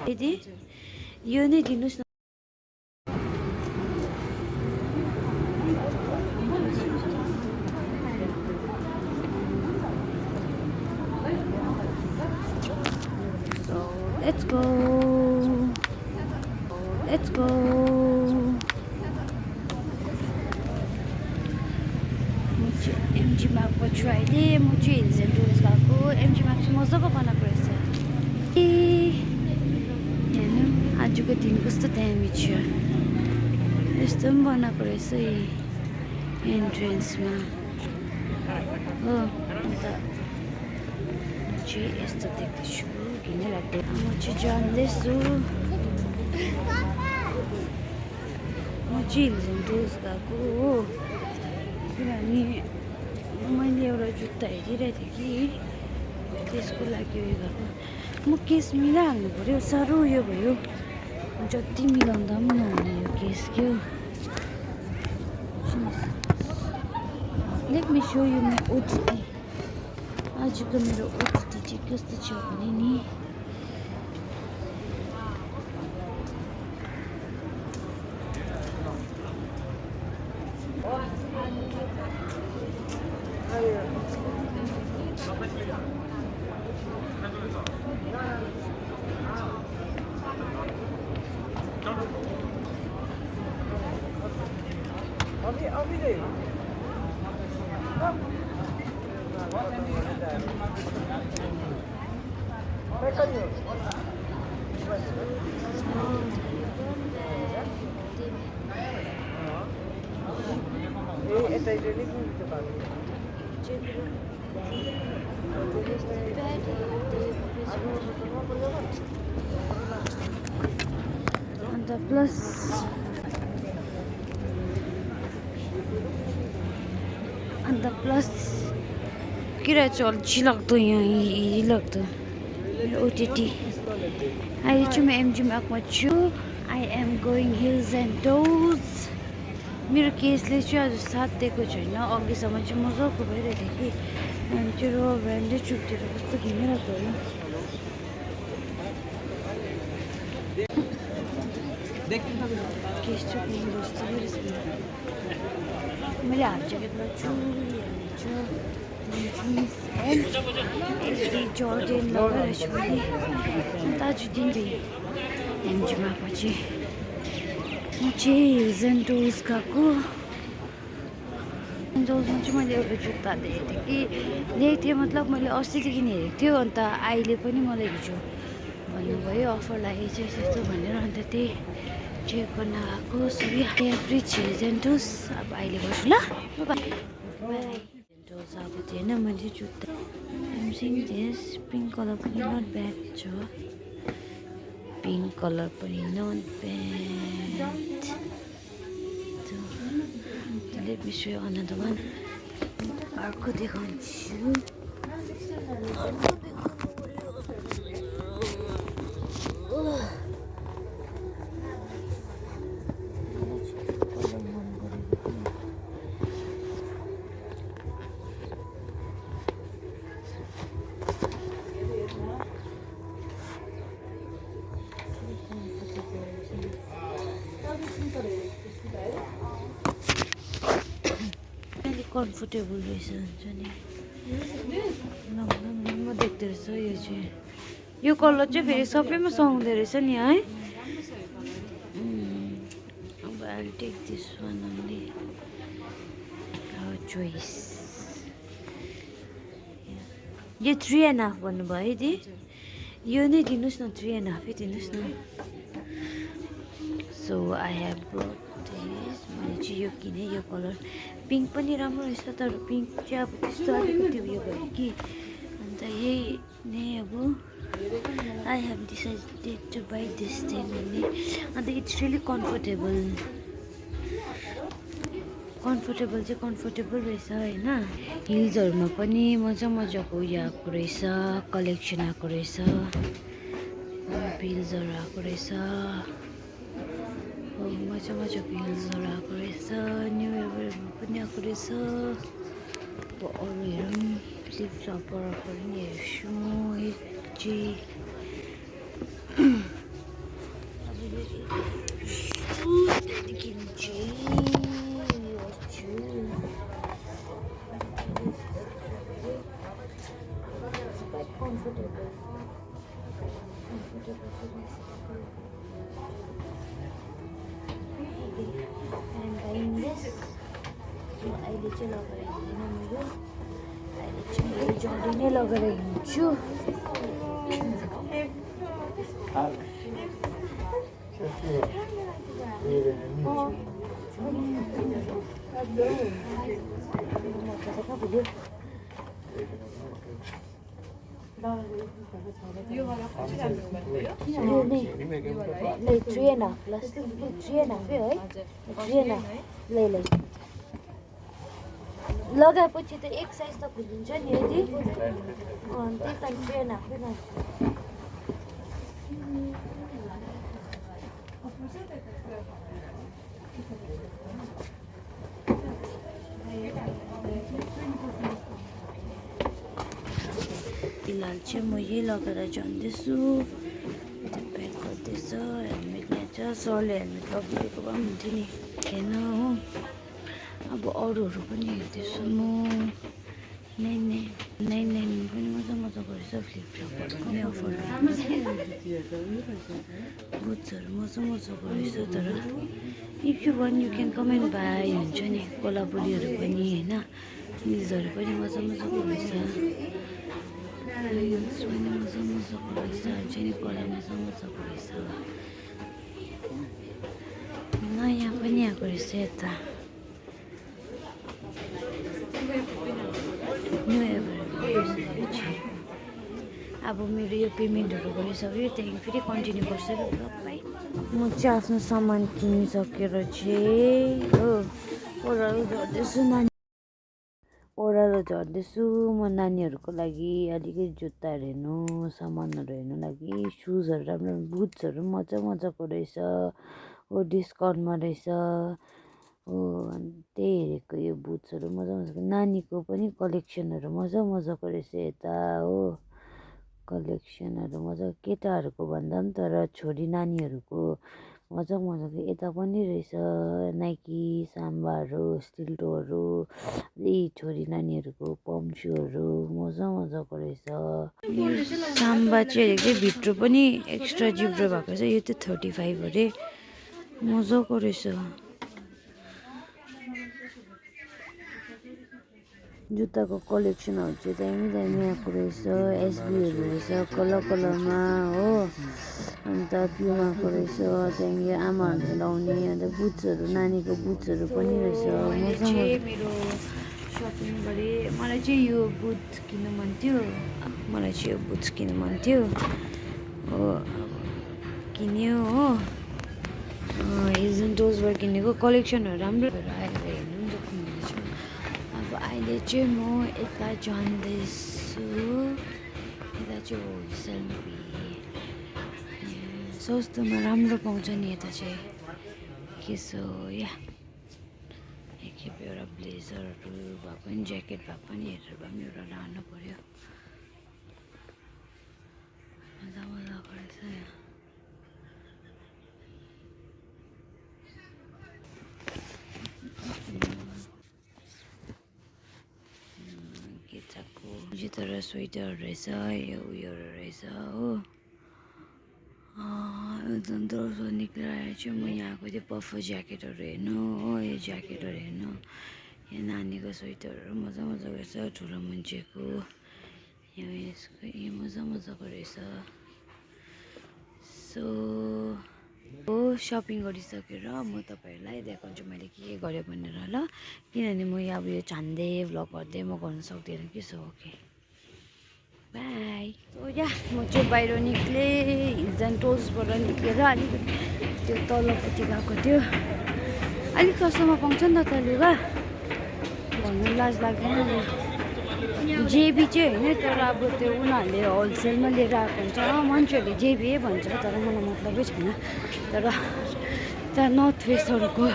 दिदी यो नै दिनुहोस् न Let's go. Let's go. MG Mark को ट्राइले मुझे हिल्स एन्ड टुर्स गएको MG Mark चाहिँ मजाको बनाएको रहेछ ए हेर्नु आजको दिन कस्तो दामी छ यस्तो पनि बनाएको रहेछ एन्ट्रेन्समा हो अन्त चाहिँ यस्तो देख्दैछु घिनै लाग्दैन म चाहिँ जान्दैछु म चाहिँ हिल्स एन्ड टुर्स गएको हो किनभने मैले एउटा जुत्ता हेरिरहेको थिएँ कि त्यसको लागि उयो गएको म केस मिलाइहाल्नु पऱ्यो साह्रो उयो भयो जति मिलाउँदा पनि नहुने यो केस के हो late me so you my OTT आजको मेरो ओटिटी चाहिँ कस्तो छ भने नि अन्त प्लस किरा चाहिँ अल्छी लाग्दो यहाँ लाग्दो मेरो ओटिटी अहिले चाहिँ म MG Markमा छु I am going heels and toes मेरो केसले चाहिँ आज साथ दिएको छैन अघिसम्म चाहिँ मजाको भइरहेको थियो कि अनि चाहिँ रबर ब्यान्डले चुट्टिएर कस्तो घिनै लाग्दो हो केस चाहिँ जस्तो मैले हाफ ज्याकेट लगाउँछु जर्डेन लगाइरहेको छु मैले अन्त आज दिन MG Markमा चाहिँ म चाहिँ हिल्स एन्ड टुर्स गएको जसमा चाहिँ मैले एउटा जुत्ता देखेको थिएँ कि मतलब मैले अस्तिदेखि हेरेको थियो अन्त अहिले पनि मलाई हिजो भन्नुभयो अफर लागेको छ यस्तो भनेर अन्त त्यही चेक गर्न आएको सो एभ्री हिल्स एन्ड टुर्स अब अहिले गर्छु ल टुर्स आएको थिएन मैले जुत्ता दिस पिङ्क कलर पनि नट ब्याड छ पिङ्क कलर पनि not bad let me show another one अर्को देखाउँछु कम्फर्टेबल रहेछ हुन्छ नि राम्रो देख्दो रहेछ यो चाहिँ यो कलर चाहिँ फेरि सबैमा सुहाउँदो रहेछ नि है अब I'll take this one only our choice यो 3.5 भन्नुभयो है दी यो नै दिनुहोस् न 3.5 दिनुहोस् न so I have brought this मैले चाहिँ यो किनेँ यो कलर पिङ्क पनि राम्रो रहेछ तर पिङ्क चाहिँ अब त्यस्तो अलिकति उयो भयो कि अन्त यही नै अब I have decided to buy this thing भन्ने अन्त इट्स रियली कम्फर्टेबल चाहिँ कम्फर्टेबल रहेछ होइन हिल्सहरूमा पनि मजाको उयो आएको रहेछ कलेक्सन आएको रहेछ हिल्सहरू आएको रहेछ मजाको हिल्सहरू आएको रहेछ न्यु इयरमा पनि आएको रहेछ अब अरू हेरौँ फ्लिप फ्लपहरू पनि हेर्छु चाहिँ त्यहाँदेखि चाहिँ अहिले चाहिँ लगाएर हिँड्दैन मेरो अहिले चाहिँ जर्डी नै लगाएर हिँड्छु यो वाला कुन चाहिँ राम्रो भन्दैयो? यो नै 3.5 प्लस 3.5 है 3.5 ल लगाएपछि त एक साइज त खुलिन्छ नि यदि त्यही कारण 3.5 नै फिलहाल चाहिँ म यही लगाएर जाँदैछु प्याक गर्दैछ हेलमेट यहाँ छ सरले हेलमेट लगिदिएको भए पनि हुन्थ्यो नि हेर्न हो अब अरूहरू पनि हेर्दैछु म नाइन पनि मजा मजाको रहेछ फ्लिपफ्लपहरू पनि अफरहरू बुट्सहरू मजाको रहेछ तर if you one you can comment by हुन्छ नि कोलाबुरीहरू पनि होइन हिल्सहरू पनि मजाको रहेछ हिल्स पनि मजाको रहेछ हुन्छ नि कलर मजाको रहेछ नयाँ पनि आएको रहेछ यता अब मेरो यो पेमेन्टहरू गरिसक्यो त्यहाँदेखि फेरि कन्टिन्यू गर्छ र भाइ म चाहिँ आफ्नो सामान किनिसकेर चाहिँ हो ओह्रालो झर्दैछु म नानीहरूको लागि अलिकति जुत्ताहरू हेर्नु सामानहरू हेर्नु लागि सुजहरू राम्रो बुट्सहरू मजाको रहेछ हो डिस्काउन्टमा रहेछ हो अनि त्यही हेरेको यो बुट्सहरू मजाको नानीको पनि कलेक्सनहरू मजाको रहेछ यता हो कलेक्सनहरू मजाको केटाहरूको भन्दा पनि तर छोरी नानीहरूको मजाको यता पनि रहेछ नाइकी साम्बाहरू स्टिल टोहरू छोरी नानीहरूको पम्सुहरू मजाको रहेछ साम्बा चाहिँ हेरेको चाहिँ भित्र पनि एक्स्ट्रा जिब्रो भएको छ यो चाहिँ 35 अरे मजाको रहेछ जुत्ताको कलेक्सनहरू चाहिँ दामी आएको रहेछ एसबीहरू रहेछ कलरमा हो अन्त प्युमाको रहेछ त्यहाँदेखि आमाहरूले लाउने अन्त बुट्सहरू नानीको बुट्सहरू पनि रहेछ मजाको मेरो सपिङ गरेँ मलाई चाहिँ यो बुट किन्नु मन थियो हो किन्यो हो हिल्स एन्ड टोजबाट किनेको कलेक्सनहरू राम्रो भएर आएर हेर्नु पनि सक्नुहुनेछ अब अहिले चाहिँ म यता जाँदैछु यता चाहिँ होलसेल सस्तोमा राम्रो पाउँछ नि यता चाहिँ के सो या एकखेप एउटा ब्लेजरहरू भए पनि ज्याकेट भए पनि हेरेर भए पनि एउटा लानु पऱ्यो मजाको रहेछ यो तर स्वेटर रहेछ यो उयोहरू रहेछ हो एकदम दोस्रो निक्लेर चाहिँ म यहाँको त्यो पफर ज्याकेटहरू हेर्नु हो यो ज्याकेटहरू हेर्नु यहाँ नानीको स्वेटरहरू मजाको रहेछ ठुलो मान्छेको यहाँ यसको यो मजाको रहेछ सो हो सपिङ गरिसकेर म तपाईँहरूलाई देखाउँछु मैले के गरेँ भनेर ल किनभने म अब यो छान्दै भ्लग गर्दै म गर्न सक्दिनँ कि सो ओके बाई सो या म चाहिँ बाहिर निक्लेँ हिल्स एन्ड टोजबाट निक्लेर अलिकति त्यो तल्लोपट्टि गएको थियो अलिक सस्तोमा पाउँछ नि त लुगा भन्नु लाज लाग्दैन जेबी चाहिँ होइन तर अब त्यो उनीहरूले होलसेलमा लिएर आएको हुन्छ मान्छेहरूले जेबी भन्छ तर मलाई मतलबै छैन तर त्यहाँ नर्थ फेसहरूको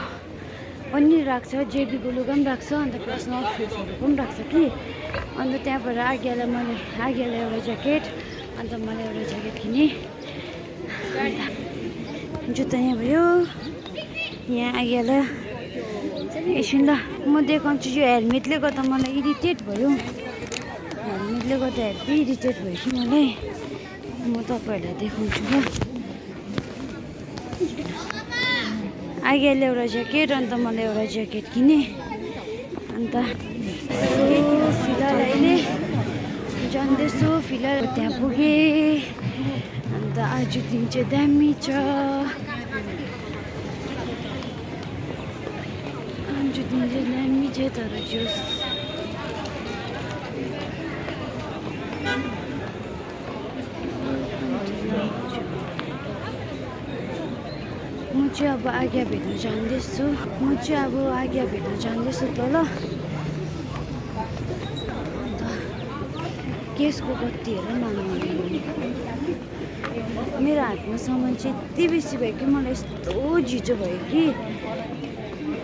पनि राख्छ जेबीको लुगा पनि राख्छ अन्त प्लस नर्थ फेसहरूको पनि राख्छ कि अन्त त्यहाँबाट आगेलाई एउटा ज्याकेट अन्त मलाई एउटा ज्याकेट किनेँ जुत्ता यहाँ भयो यहाँ आइहाल एकछिन ल म देखाउँछु यो हेलमेटले गर्दा मलाई इरिटेट भयो हेलमेटले गर्दा हेभी इरिटेट भयो कि मलाई म तपाईँहरूलाई देखाउँछु ल आइहाल्यो एउटा ज्याकेट अन्त मलाई एउटा ज्याकेट किनेँ अन्त फिलहाल अहिले जाँदैछु फिलहाल त्यहाँ पुगेँ अन्त आज दिन चाहिँ दामी छ आज दिन चाहिँ दामी छ तर जोस् म चाहिँ अब आज्ञा भेट्न जाँदैछु त ल केसको कति हेर न मेरो हातमा सामान चाहिँ यति बेसी भयो कि मलाई यस्तो झिजो भयो कि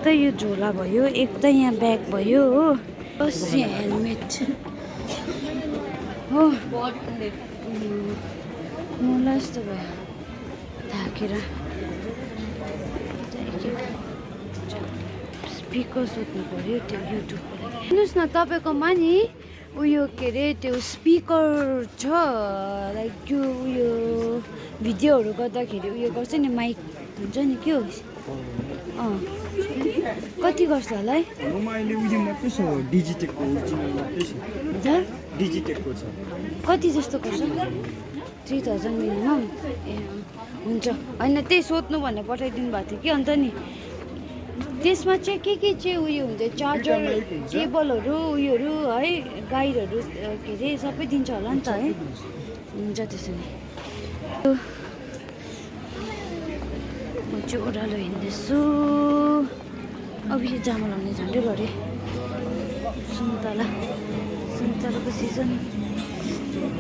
त यो झोला भयो एक त यहाँ ब्याग भयो हो प्लस यहाँ हेलमेट हो मलाई यस्तो भयो थाकेर स्पिकर सोध्नु पऱ्यो त्यो युट्युबको लागि सुन्नुहोस् न तपाईँकोमा नि उयो के अरे त्यो स्पिकर छ लाइक त्यो उयो भिडियोहरू गर्दाखेरि उयो गर्छ नि माइक हुन्छ नि के हो कति गर्छ होला है अहिले उयो मात्रै छ डिजिटेकको ओरिजिनल मात्रै छ डिजिटेकको छ कति जस्तो गर्छ 3000 मिनिमम ए हुन्छ होइन त्यही सोध्नु भनेर पठाइदिनु भएको थियो कि अन्त नि त्यसमा चाहिँ के चाहिँ उयो हुन्छ चार्जर केबलहरू उयोहरू है गाइडहरू के अरे सबै दिन्छ होला नि त है हुन्छ त्यसो नि म चाहिँ ओह्रालो हिँड्दैछु अब यो जामा लाउने झन्डै गरे सुन्तलाको सिजन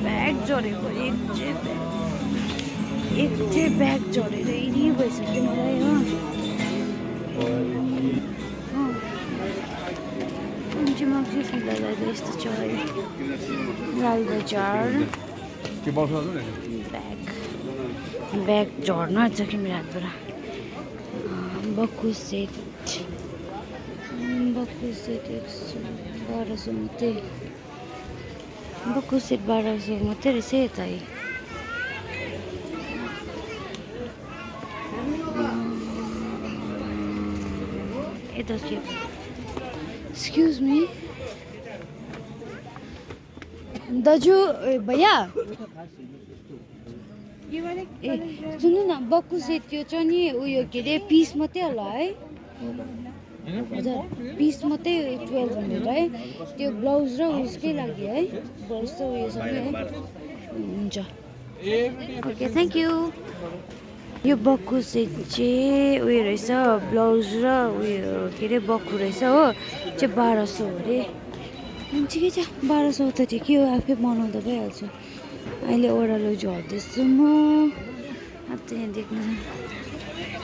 ब्याग झरेको एक चाहिँ ब्याग झरेर यही भइसक्यो मलाई हो मान्छे फिलहाल अहिले यस्तो छ लाल बजार ब्याग झर्न आँट्छ कि मेरो हातबाट बक्खु सेट 1200 मात्रै बक्खु सेट 1200 मात्रै रहेछ यता यता एक्सक्युज मी दाजु भैया ए सुन्नु न बक्खु सेट त्यो छ नि उयो के अरे पिस मात्रै होला है हजुर पिस मात्रै 1200 है त्यो ब्लाउज र उयसकै लागि है ब्लाउज त उयो सबै है हुन्छ ओके थ्याङ्क यू यो बक्खु सेट चाहिँ उयो रहेछ ब्लाउज र उयो के अरे बक्खु रहेछ हो चाहिँ 1200 अरे ठिकै छ 1200 त ठिकै हो आफै बनाउँदा भइहाल्छ अहिले ओह्रालो झर्दैछु म अब त यहाँ देख्नु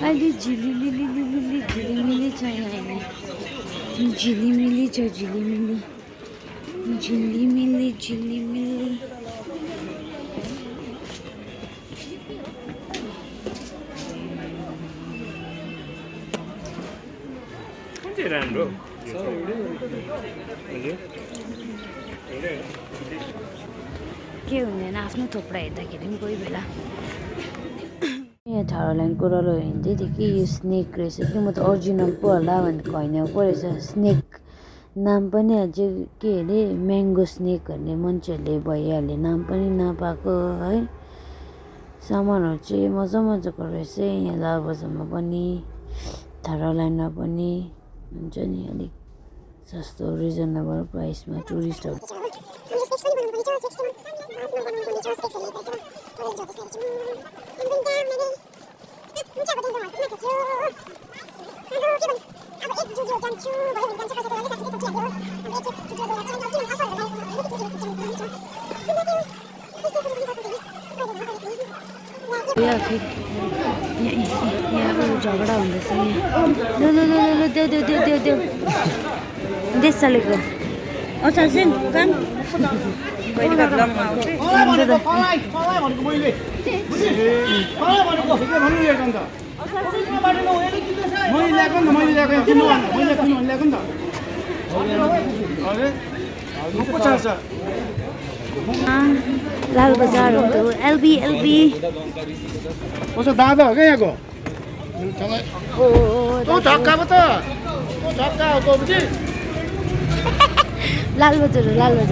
अहिले झिलिमिली छ यहाँ झिलिमिली छ झिलिमिली राम्रो के हुँदैन आफ्नो थोप्रा हेर्दाखेरि पनि कोही बेला यहाँ थारूल्यान्डको ओह्रालो हिँड्दै थियो कि यो स्नेक रहेछ कि म त ओरिजिनल पो होला भनेर होइन पो रहेछ स्नेक नाम पनि अझै के अरे म्याङ्गो स्नेक भन्ने मान्छेहरूले भइहाल्यो नाम पनि नपाएको है सामानहरू चाहिँ मजाको रहेछ यहाँ लाल बजारमा पनि थारूल्यान्डमा पनि हुन्छ नि अलिक सस्तो रिजनेबल प्राइसमा टुरिस्टहरू यहाँ झगडा हुँदैछ यहाँ देऊ देश चलेको Ở sao xin con? Vậy thì gặp lòng लाल बजार हो त एलबी एलबी कसो दादा हो क्या यहाँको तँ झक्का पो त तँ झक्का हो तँ बुझी लाल बजार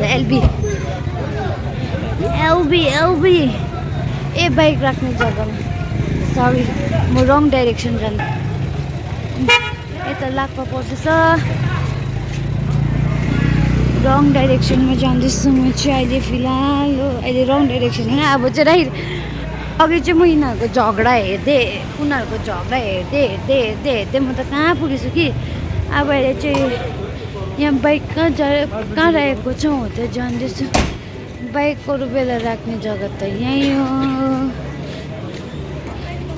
एलबी एलबी एलबी ए बाइक राख्ने जग्गामा सरी म रङ डाइरेक्सन जानु यता लाक्पा पर्छ रङ डाइरेक्सनमा जाँदैछु म चाहिँ अहिले फिलहाल हो अहिले रङ डाइरेक्सन होइन अब चाहिँ अघि चाहिँ म यिनीहरूको झगडा हेर्दै उनीहरूको झगडा हेर्दै म त कहाँ पुगेछु कि अब अहिले चाहिँ यहाँ बाइक कहाँ राखेको छ हो त्यहाँ जाँदैछु बाइकहरू बेला राख्ने जग्गा त यहीँ हो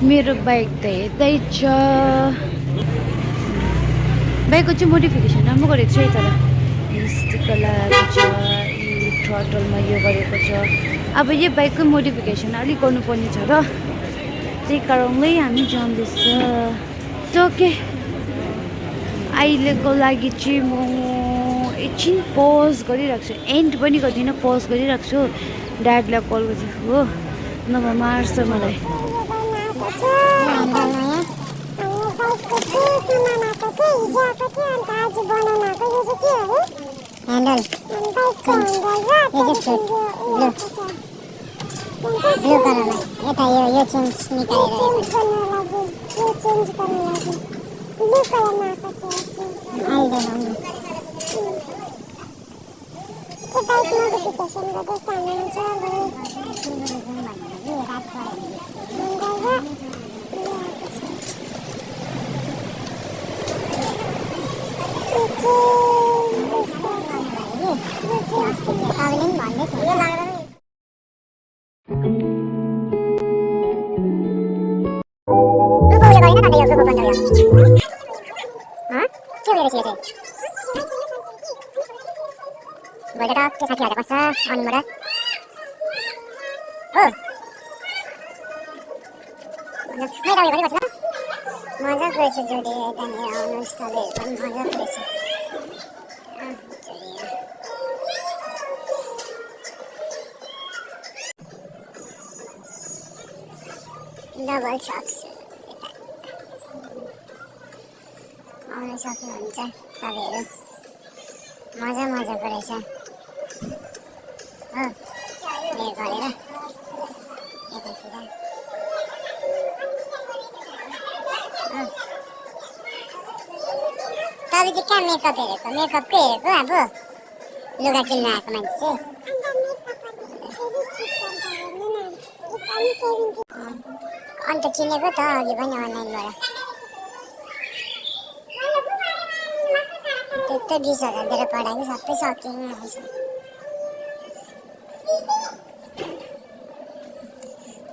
मेरो बाइक त यतै छ बाइकको चाहिँ मोडिफिकेसन राम्रो गरेको छ है तर स्टिकर लगाएको छ थ्रोटलमा यो गरेको छ अब यो बाइकको मोडिफिकेसन अलिक गर्नुपर्ने छ र त्यही कारणले हामी जाँदैछ ओके अहिलेको लागि चाहिँ म एकछिन पज गरिरहेको छु एन्ड पनि गर्दिनँ पज गरिरहेको छु ड्याडलाई कल गरेको हो नभए मार्छ मलाई ब्लू कलरमा यता यो चेन्ज निकालेर ब्लू कलरमा आएको छ बाइक मोडिफिकेसन गर्दै त्यो साथीहरू बस्छ अनिबाट हो मेरो उयो गरिबस्छ मजाको रहेछ जोडी त्यहाँनिर आउनुहोस् तपाईँहरू पनि मजाको रहेछ डबल सक्स आउनु सक्नुहुन्छ तपाईँहरू मजाको रहेछ हो मेरो गरेर यतातिर तपाईँ चाहिँ कहाँ मेकअप हेरेको मेकअपकै हेरेको अब लुगा किन्न आएको मान्छे अन्त किनेको त अघि पनि अनलाइनबाट त्यस्तै 20,000 दिएर पढाएको सबै सकिङ आएछ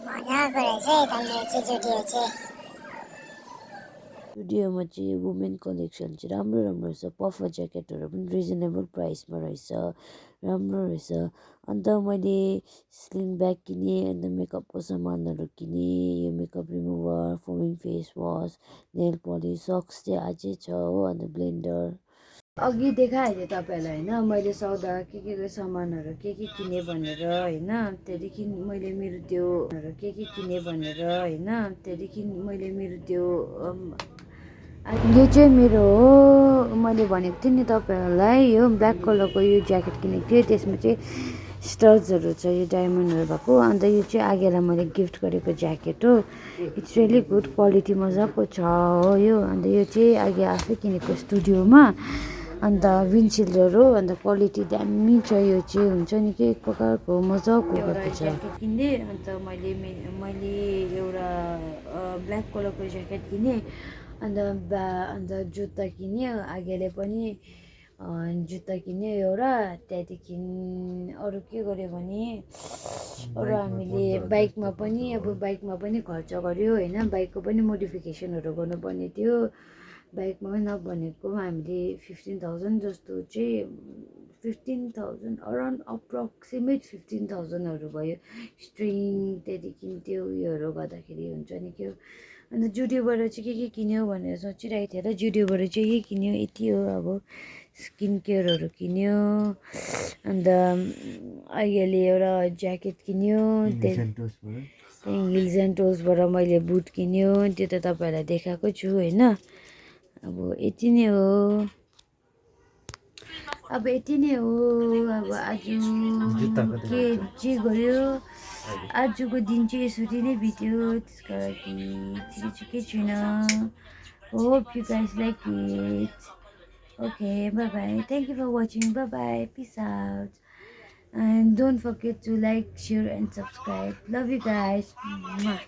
मजाको रहेछ है त्यहाँनिर चाहिँ जुडियो चाहिँ स्टुडियोमा चाहिँ वुमेन कलेक्सन चाहिँ राम्रो रहेछ पफर ज्याकेटहरू पनि रिजनेबल प्राइसमा रहेछ राम्रो रहेछ अन्त मैले स्लिङ ब्याग किनेँ अन्त मेकअपको सामानहरू किनेँ यो makeup remover foaming face wash nail polish सक्स चाहिँ अझै छ हो अन्त ब्लेन्डर अघि देखाइहालेँ तपाईँहरूलाई होइन मैले सौदा के सामानहरू के किनेँ भनेर होइन त्यहाँदेखि मैले मेरो त्यो के किनेँ भनेर होइन त्यहाँदेखि मैले मेरो त्यो यो चाहिँ मेरो हो मैले भनेको थिएँ नि तपाईँहरूलाई यो ब्ल्याक कलरको यो ज्याकेट किनेको थिएँ त्यसमा चाहिँ स्टर्सहरू छ यो डायमन्डहरू भएको अन्त यो चाहिँ आगेलाई मैले गिफ्ट गरेको ज्याकेट हो इट्स रियली गुड क्वालिटी मजाको छ हो यो अन्त यो चाहिँ आगे आफै किनेको स्टुडियोमा अन्त विन्डसिल्डहरू अन्त क्वालिटी दामी छ यो चाहिँ हुन्छ नि के एक प्रकारको मजाको भएको छ ज्याकेट किनेँ अन्त मैले एउटा ब्ल्याक कलरको ज्याकेट किनेँ अन्त जुत्ता किन्यो आगेले पनि जुत्ता किन्यो एउटा त्यहाँदेखि अरू के गर्यो भने अरू हामीले बाइकमा पनि खर्च गर्यो होइन बाइकको पनि मोडिफिकेसनहरू गर्नुपर्ने थियो बाइकमा नभनेको हामीले 15,000 जस्तो चाहिँ 15,000 अराउन्ड अप्रोक्सिमेट 15,000हरू भयो स्ट्रिङ त्यहाँदेखि त्यो उयोहरू गर्दाखेरि हुन्छ नि के हो अन्त जुडियोबाट चाहिँ के किन्यो भनेर सोचिरहेको थिएँ र जुडियोबाट चाहिँ यही किन्यो यति हो अब स्किन केयरहरू किन्यो अन्त अहिले एउटा ज्याकेट किन्यो त्यहाँदेखि हिल्स एन्ड टोल्सबाट मैले बुट किन्यो त्यो त तपाईँहरूलाई देखाएको छु होइन अब यति नै हो अब यति नै हो अब आज के गऱ्यो आजको दिन चाहिँ यसरी नै बित्यो त्यसको लागि केही छुइनँ hope you guys like it okay bye bye thank you for watching bye bye peace out and don't forget to like, share and subscribe. Love you guys. Mwah.